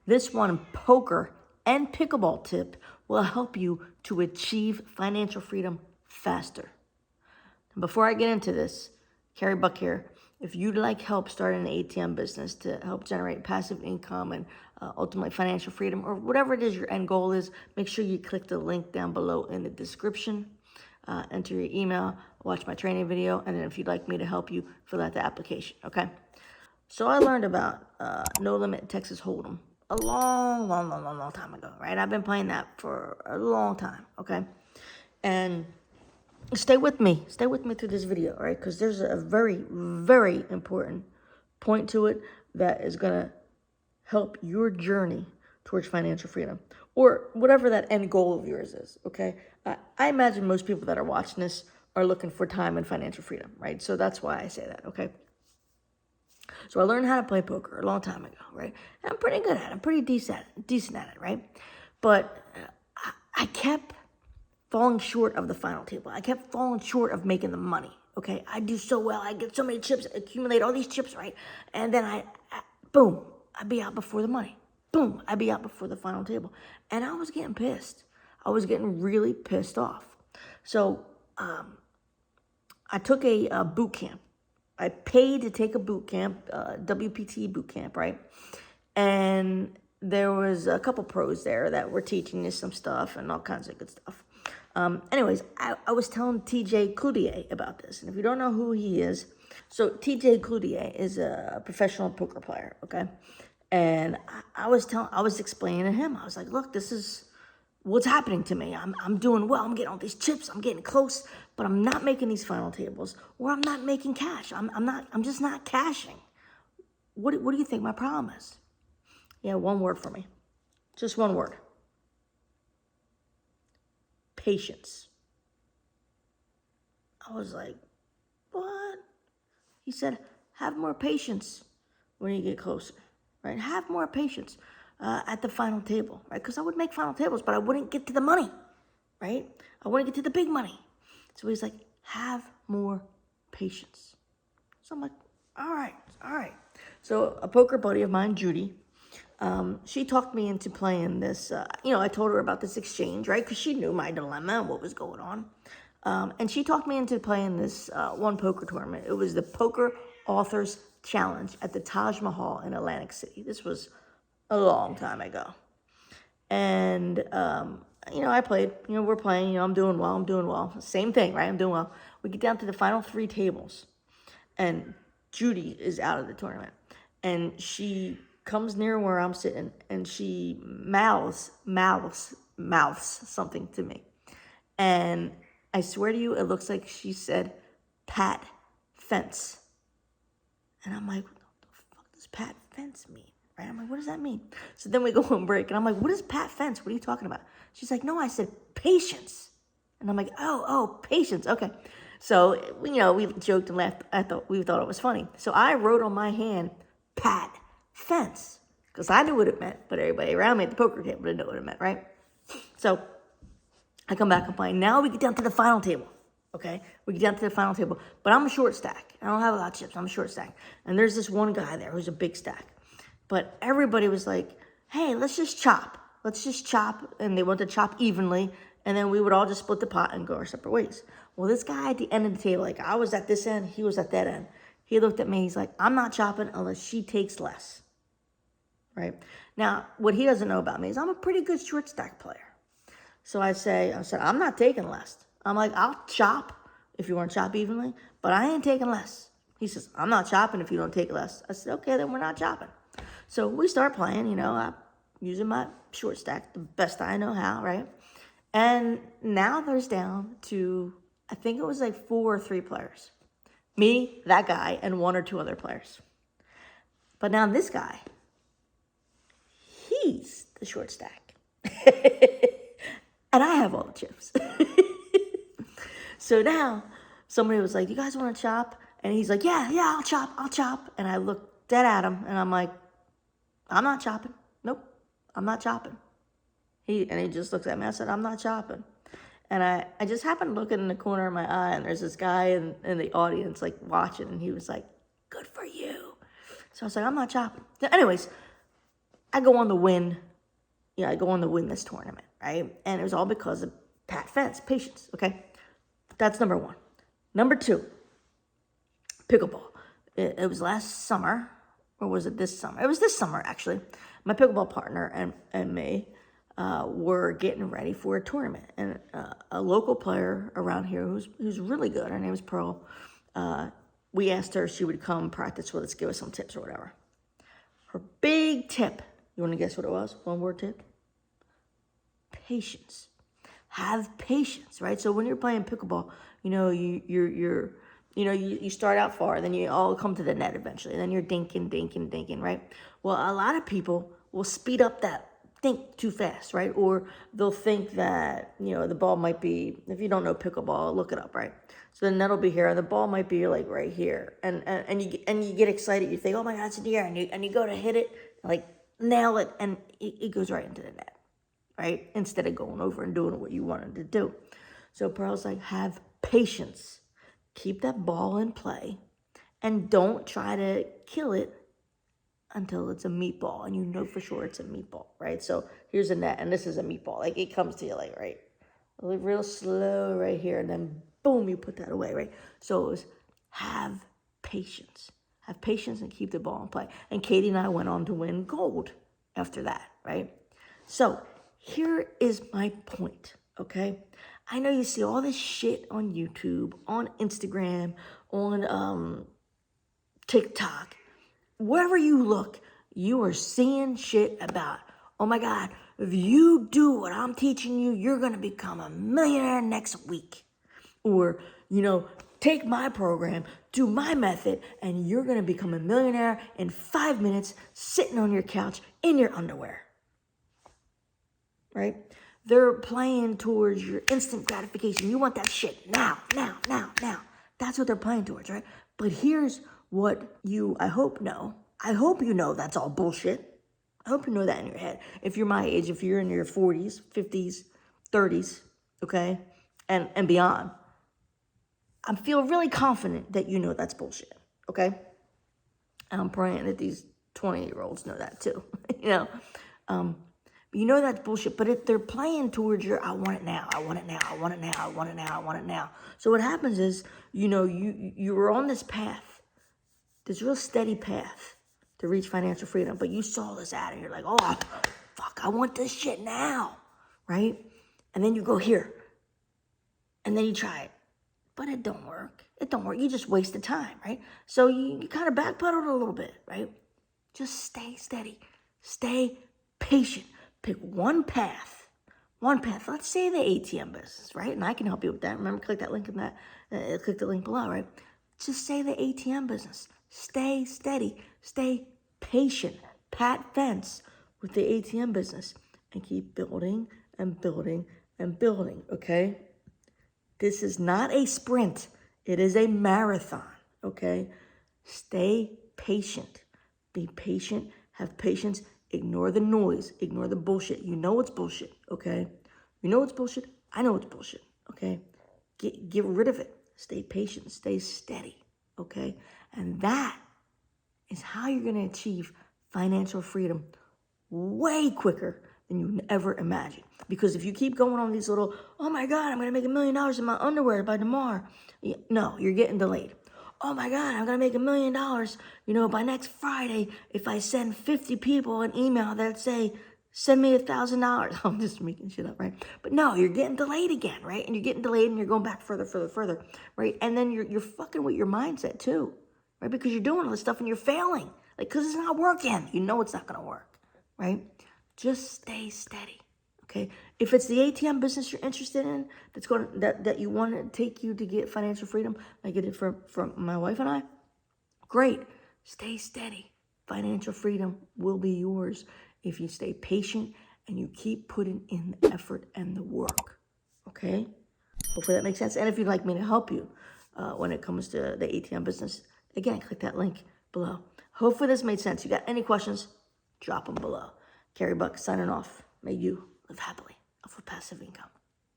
This one poker and pickleball tip will help you to achieve financial freedom faster. And before I get into this, Carey Buck here. If you'd like help starting an ATM business to help generate passive income and ultimately financial freedom, or whatever it is your end goal is, make sure you click the link down below in the description. Enter your email, watch my training video, and then if you'd like me to help you, fill out the application, okay? So I learned about No Limit Texas Hold'em a long time ago, right? I've been playing that for a long time, okay? And stay with me through this video, all right? Because there's a very important point to it that is gonna help your journey towards financial freedom, or whatever that end goal of yours is, okay? I imagine most people that are watching this are looking for time and financial freedom, right? So that's why I say that, okay? So I learned how to play poker a long time ago, right? And I'm pretty good at it. I'm pretty decent at it, right? But I kept falling short of the final table. I kept falling short of making the money, okay? I do so well. I get so many chips, accumulate all these chips, right? And then boom, I'd be out before the money. Boom, I'd be out before the final table. And I was getting pissed. I was getting really pissed off. So I took a boot camp. I paid to take a boot camp, WPT boot camp, right? And there was a couple pros there that were teaching us some stuff and all kinds of good stuff. Anyways, I was telling TJ Cloutier about this. And if you don't know who he is, so TJ Cloutier is a professional poker player, okay? And I was explaining to him, I was like, look, this is what's happening to me. I'm doing well. I'm getting all these chips. I'm getting close, but I'm not making these final tables, or I'm not making cash. I'm just not cashing. What do you think my problem is? Yeah, one word for me. Just one word. Patience. I was like, what? He said, have more patience when you get closer, right? Have more patience at the final table, right? Because I would make final tables, but I wouldn't get to the money, right? I wouldn't get to the big money. So he's like, have more patience. So I'm like, all right. So a poker buddy of mine, Judy, she talked me into playing this. I told her about this exchange, right? Because she knew my dilemma and what was going on. And she talked me into playing this one poker tournament. It was the Poker Authors Challenge at the Taj Mahal in Atlantic City. This was a long time ago. And, I played. We're playing. I'm doing well. Same thing, right? I'm doing well. We get down to the final 3 tables. And Judy is out of the tournament. And she comes near where I'm sitting, and she mouths something to me. And I swear to you, it looks like she said, Pat Fence. And I'm like, what the fuck does Pat Fence mean? Right? I'm like, what does that mean? So then we go on break, and I'm like, what is Pat Fence? What are you talking about? She's like, no, I said patience. And I'm like, oh, patience. Okay. So, we joked and laughed. We thought it was funny. So I wrote on my hand, Pat Fence, because I knew what it meant, but everybody around me at the poker table didn't know what it meant, right? So I come back and play. Now we get down to the final table, okay? We get down to the final table, but I'm a short stack. I don't have a lot of chips. I'm a short stack. And there's this one guy there who's a big stack. But everybody was like, hey, let's just chop. And they want to chop evenly, and then we would all just split the pot and go our separate ways. Well, this guy at the end of the table, like I was at this end, he was at that end. He looked at me, he's like, I'm not chopping unless she takes less, right? Now, what he doesn't know about me is I'm a pretty good short stack player. So I said, I'm not taking less. I'm like, I'll chop if you want to chop evenly, but I ain't taking less. He says, I'm not chopping if you don't take less. I said, okay, then we're not chopping. So we start playing, I'm using my short stack the best I know how, right? And now there's down to, I think it was like 4 or 3 players. Me, that guy, and 1 or 2 other players. But now this guy, he's the short stack. And I have all the chips. So now somebody was like, you guys want to chop? And he's like, yeah, I'll chop. And I looked dead at him, and I'm like, I'm not chopping. Nope, I'm not chopping. He just looks at me. I said, I'm not chopping. And I just happened to look in the corner of my eye, and there's this guy in the audience, like, watching, and he was like, good for you. So I was like, I'm not chopping. So anyways, I go on to win. I go on to win this tournament, right? And it was all because of Pat Fence, patience, okay? That's number one. Number two, pickleball. It was last summer, or was it this summer? It was this summer, actually. My pickleball partner and me were getting ready for a tournament. And a local player around here who's really good, her name is Pearl, we asked her if she would come practice with us, give us some tips or whatever. Her big tip, you want to guess what it was? One word tip? Patience. Have patience, right? So when you're playing pickleball, you start out far, then you all come to the net eventually, then you're dinking, right? Well, a lot of people will speed up that think too fast, right? Or they'll think that, the ball might be, if you don't know pickleball, look it up, right? So the net will be here, and the ball might be like right here, and you get excited, you think, oh my God, it's in the air, and you go to hit it, like nail it, and it goes right into the net, right? Instead of going over and doing what you wanted to do. So Pearl's like, have patience, keep that ball in play, and don't try to kill it until it's a meatball, and you know for sure it's a meatball, right? So here's a net, and this is a meatball. Like, it comes to you like, right, real slow right here, and then boom, you put that away, right? So it was have patience. Have patience and keep the ball in play. And Katie and I went on to win gold after that, right? So here is my point, okay? I know you see all this shit on YouTube, on Instagram, on TikTok. Wherever you look, you are seeing shit about, oh my God, if you do what I'm teaching you, you're going to become a millionaire next week. Or, take my program, do my method, and you're going to become a millionaire in 5 minutes sitting on your couch in your underwear. Right? They're playing towards your instant gratification. You want that shit now. That's what they're playing towards, right? But here's what I hope you know that's all bullshit. I hope you know that in your head. If you're my age, if you're in your 40s, 50s, 30s, okay, and beyond, I feel really confident that you know that's bullshit, okay? And I'm praying that these 20-year-olds know that too, you know that's bullshit, but if they're playing towards your, I want it now. So what happens is, you were on this path, this real steady path to reach financial freedom, but you saw this ad and you're like, oh, fuck, I want this shit now, right? And then you go here, and then you try it, but it don't work. You just wasted time, right? So you kind of backpedaled a little bit, right? Just stay steady, stay patient. Pick one path. Let's say the ATM business, right? And I can help you with that. Remember, click that link in that. Click the link below, right? Just say the ATM business. Stay steady. Stay patient. Pat Fence with the ATM business, and keep building and building and building. Okay. This is not a sprint. It is a marathon. Okay. Stay patient. Be patient. Have patience. Ignore the noise. Ignore the bullshit. You know it's bullshit, okay? You know it's bullshit. I know it's bullshit, okay? Get rid of it. Stay patient. Stay steady, okay? And that is how you're going to achieve financial freedom way quicker than you ever imagined. Because if you keep going on these little, oh my God, I'm going to make $1 million in my underwear by tomorrow. No, you're getting delayed. Oh my God, I'm going to make $1 million, by next Friday if I send 50 people an email that say, send me $1,000. I'm just making shit up, right? But no, you're getting delayed again, right? And you're getting delayed and you're going back further, right? And then you're fucking with your mindset too, right? Because you're doing all this stuff and you're failing, because it's not working. You know it's not going to work, right? Just stay steady. Okay, if it's the ATM business you're interested in, that you want to take you to get financial freedom, like it did from my wife and I, great. Stay steady. Financial freedom will be yours if you stay patient and you keep putting in the effort and the work. Okay, hopefully that makes sense. And if you'd like me to help you when it comes to the ATM business, again, click that link below. Hopefully this made sense. You got any questions? Drop them below. Carey Buck signing off. May you live happily off of passive income.